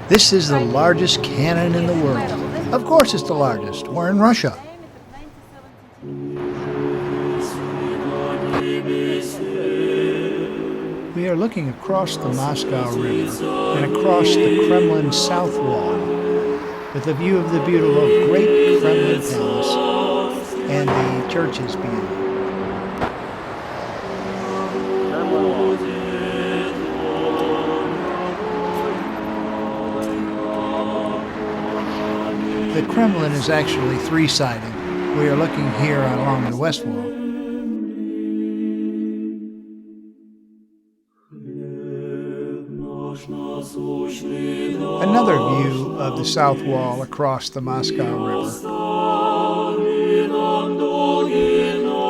This is the largest cannon in the world. Of course it's the largest. We're in Russia. We are looking across the Moscow River and across the Kremlin south wall with a view of the beautiful great Kremlin Palace and the churches beyond. The Kremlin is actually three-sided. We are looking here along the west wall. Another view of the south wall across the Moscow River.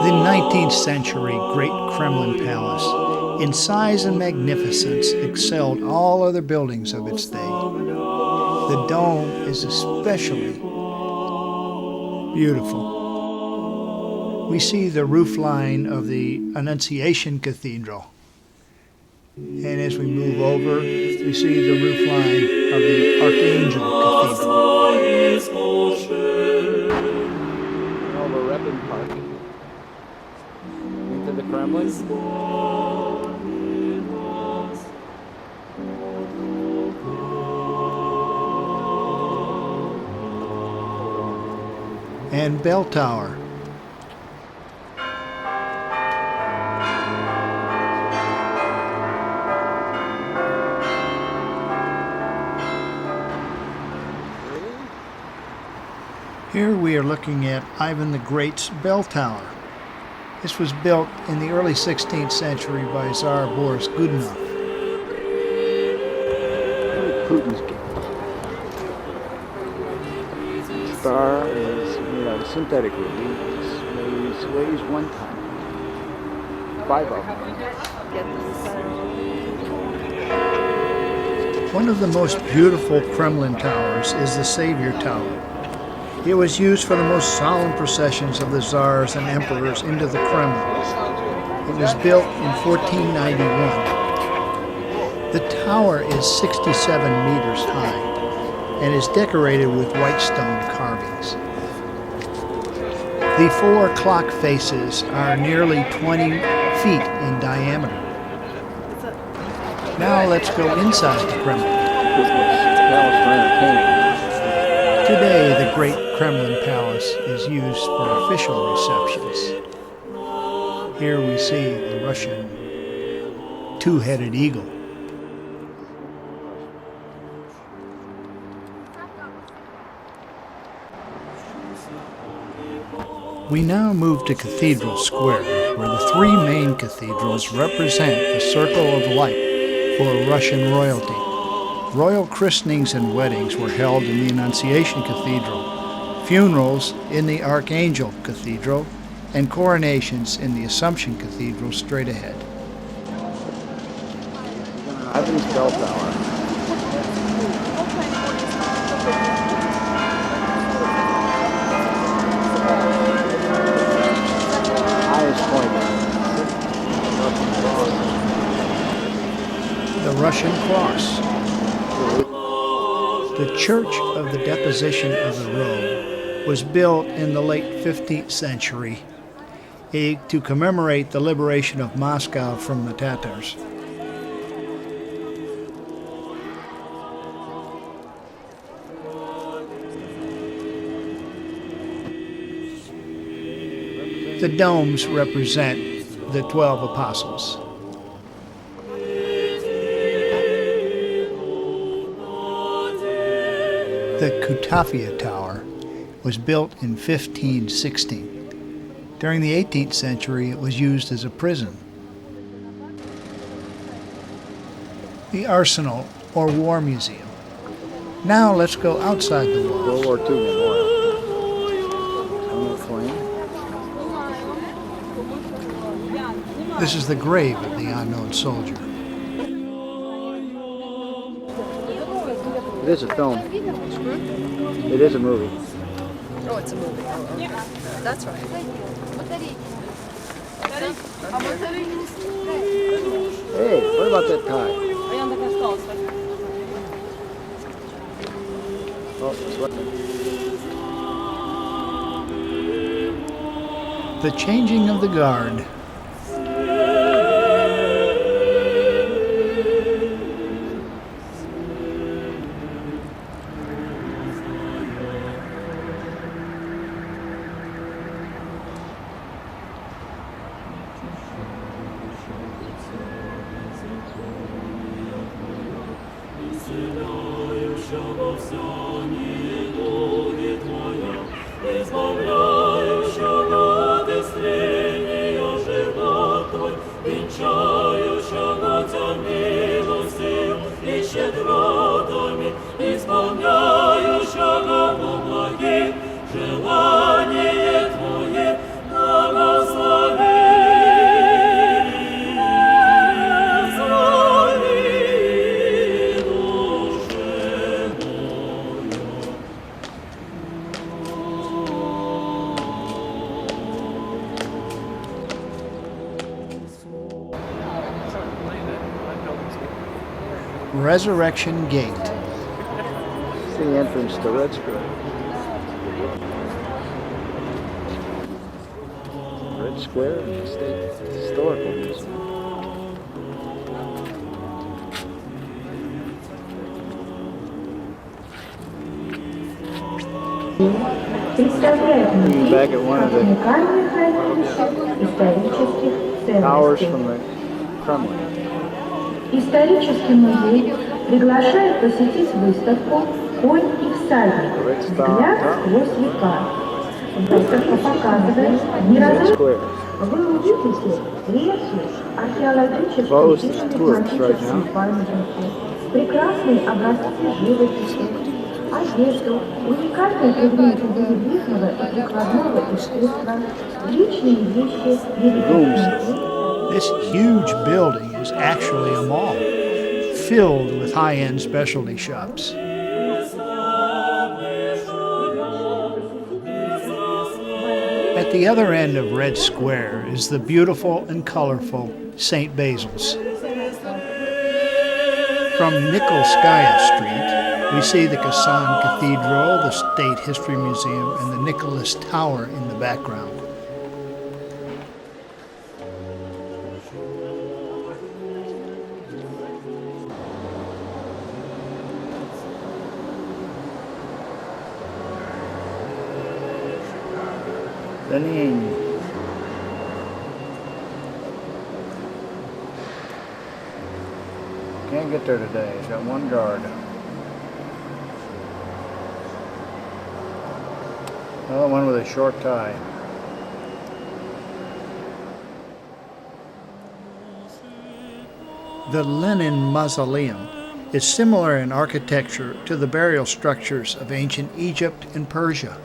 The 19th century Great Kremlin Palace, in size and magnificence, excelled all other buildings of its day. The dome is especially beautiful. We see the roof line of the Annunciation Cathedral. And as we move over, we see the roof line of the Archangel Cathedral. Over Repin Park into the Kremlin. And Bell Tower. Here we are looking at Ivan the Great's bell tower. This was built in the early 16th century by Tsar Boris Godunov. Putin's gate. Star is made out of synthetic wood. It weighs 1 ton. 5 of them. One of the most beautiful Kremlin towers is the Savior Tower. It was used for the most solemn processions of the czars and emperors into the Kremlin. It was built in 1491. The tower is 67 meters high and is decorated with white stone carvings. The 4 clock faces are nearly 20 feet in diameter. Now let's go inside the Kremlin. Today, the Great Kremlin Palace is used for official receptions. Here we see the Russian two-headed eagle. We now move to Cathedral Square, where the 3 main cathedrals represent the circle of light for Russian royalty. Royal christenings and weddings were held in the Annunciation Cathedral, funerals in the Archangel Cathedral, and coronations in the Assumption Cathedral straight ahead. Ivan's bell tower. Highest point. The Russian Cross. The Church of the Deposition of the Robe was built in the late 15th century to commemorate the liberation of Moscow from the Tatars. The domes represent the 12 apostles. The Kutafia Tower was built in 1560. During the 18th century, it was used as a prison. The Arsenal, or War Museum. Now let's go outside the walls. World War II memorial. This is the grave of the unknown soldier. It is a film. It is a movie. Oh, it's a movie. Oh. That's right. Hey, what about that tie? Oh, it's what? The changing of the guard. Resurrection Gate. It's the entrance to Red Square. Red Square and the State Historical Museum. Looking back at one of the towers from the Kremlin. Исторический музей приглашает посетить выставку «Конь и всадник. Взгляд сквозь века». Выставка показывает неразрывную. Вы увидите редкие археологические металлические памятники, прекрасные образцы живописи, одежду, уникальные предметы боевизного и прикладного искусства, личные вещи великих. This huge building is actually a mall, filled with high-end specialty shops. At the other end of Red Square is the beautiful and colorful St. Basil's. From Nikolskaya Street, we see the Kazan Cathedral, the State History Museum, and the Nicholas Tower in the background. Lenin. Can't get there today. He's got one guard. Another one with a short tie. The Lenin Mausoleum is similar in architecture to the burial structures of ancient Egypt and Persia.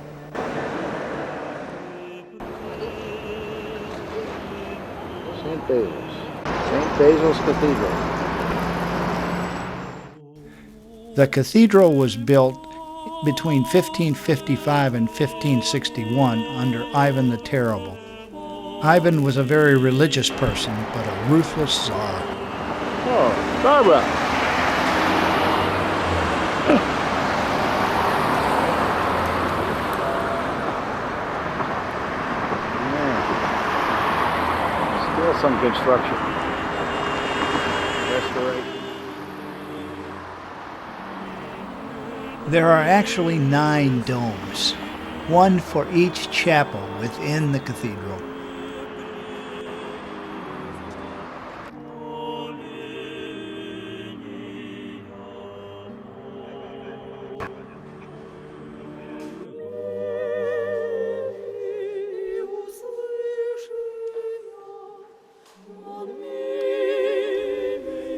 St. Basil's. St. Basil's Cathedral. The cathedral was built between 1555 and 1561 under Ivan the Terrible. Ivan was a very religious person, but a ruthless czar. Oh, Barbara! Still some construction. Restoration. There are actually 9 domes, one for each chapel within the cathedral.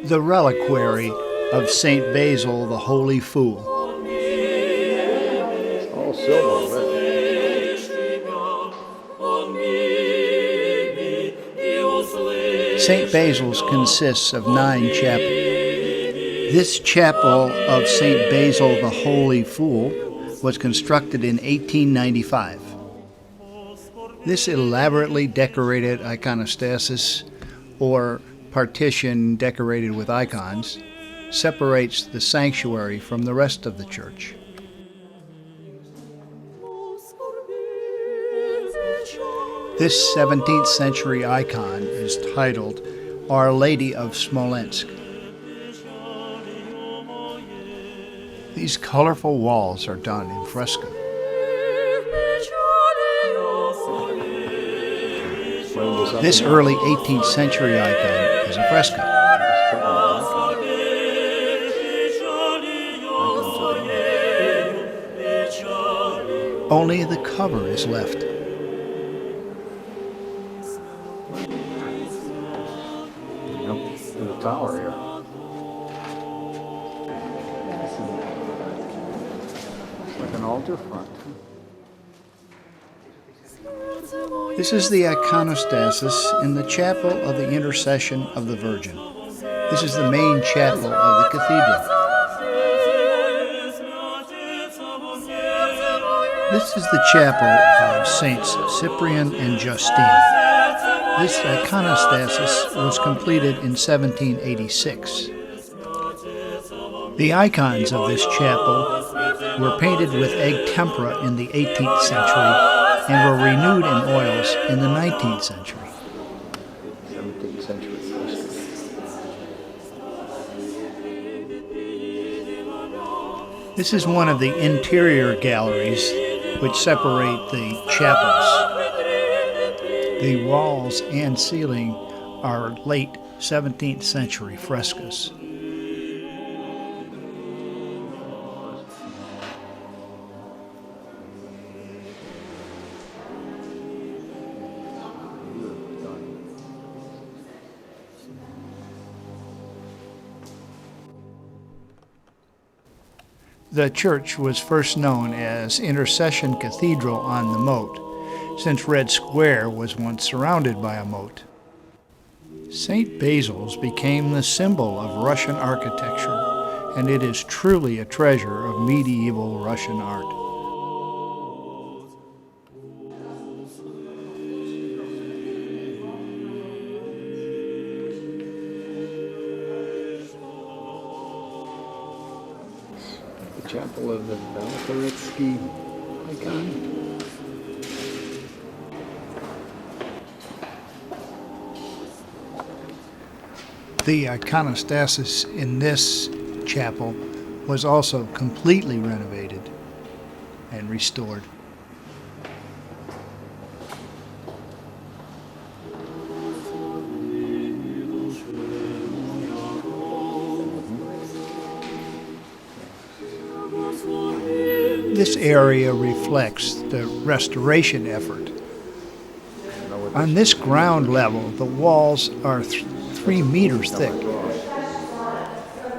The reliquary of St. Basil the Holy Fool. All silver. St. Basil's consists of 9 chapels. This chapel of St. Basil the Holy Fool was constructed in 1895. This elaborately decorated iconostasis, or partition decorated with icons, separates the sanctuary from the rest of the church. This 17th century icon is titled Our Lady of Smolensk. These colorful walls are done in fresco. This early 18th century icon is a fresco. Only the cover is left. In the tower here. It's like an altar front. This is the iconostasis in the chapel of the Intercession of the Virgin. This is the main chapel of the cathedral. This is the chapel of Saints Cyprian and Justine. This iconostasis was completed in 1786. The icons of this chapel were painted with egg tempera in the 18th century and were renewed in oils in the 19th century. 17th century fresco. This is one of the interior galleries which separate the chapels. The walls and ceiling are late 17th century frescoes. The church was first known as Intercession Cathedral on the Moat, since Red Square was once surrounded by a moat. St. Basil's became the symbol of Russian architecture, and it is truly a treasure of medieval Russian art. The chapel of the Balakirevsky icon. The iconostasis in this chapel was also completely renovated and restored. This area reflects the restoration effort. On this ground level, the walls are 3 meters thick.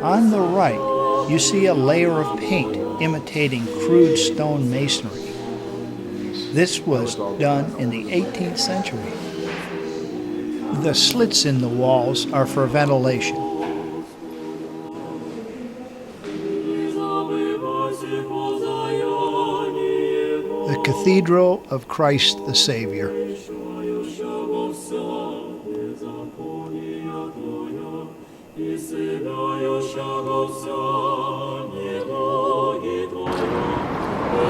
On the right, you see a layer of paint imitating crude stone masonry. This was done in the 18th century. The slits in the walls are for ventilation. The Cathedral of Christ the Savior.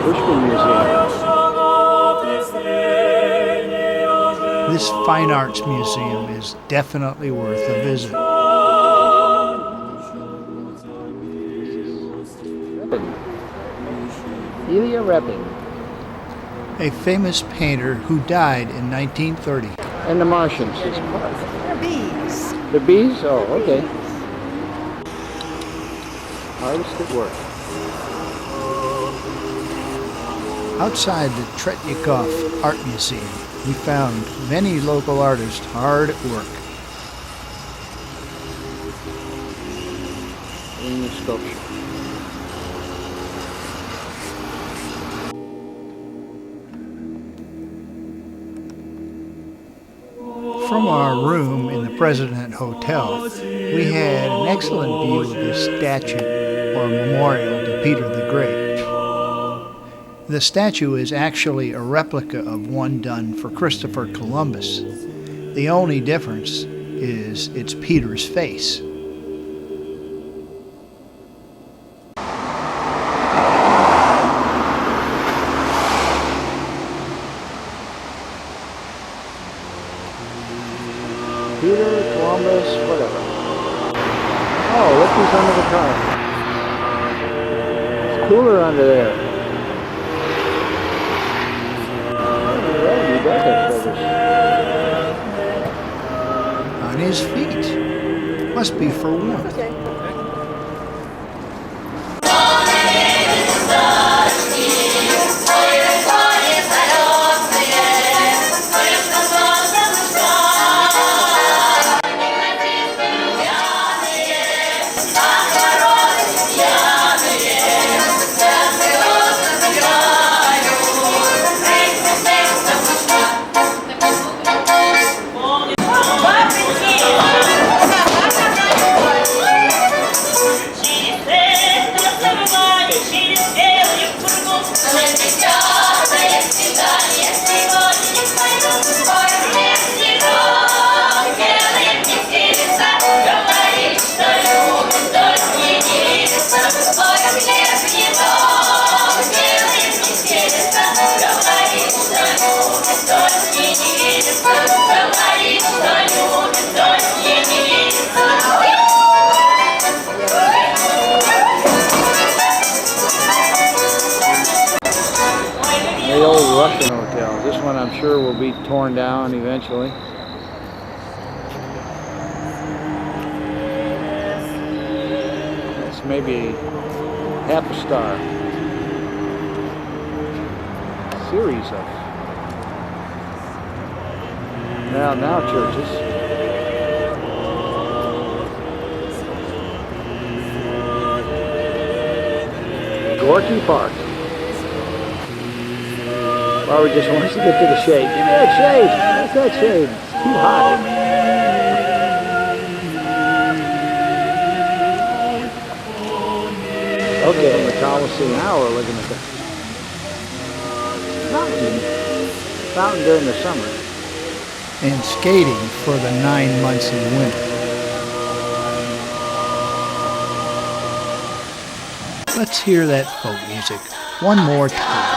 Pushkin Museum. This fine arts museum is definitely worth a visit. Ilya Repin. A famous painter who died in 1930. And the Martians. They're bees. The bees? Oh, okay. Artist at work. Outside the Tretyakov Art Museum, we found many local artists hard at work. In the sculpture. From our room in the President Hotel, we had an excellent view of the statue or memorial to Peter the Great. The statue is actually a replica of one done for Christopher Columbus. The only difference is it's Peter's face. cooler under there. Oh, he does have feathers. On his feet. Must be for warmth. Okay. The old Russian hotel. This one I'm sure will be torn down eventually. That's maybe half a star. Series of. Now churches. Gorky Park. Barbara just wants to get to the shade. Give me that shade. What's that shade? It's too hot. Okay, the Coliseum. Now we're looking at the fountain during the summer. And skating for the 9 months in winter. Let's hear that folk music one more time.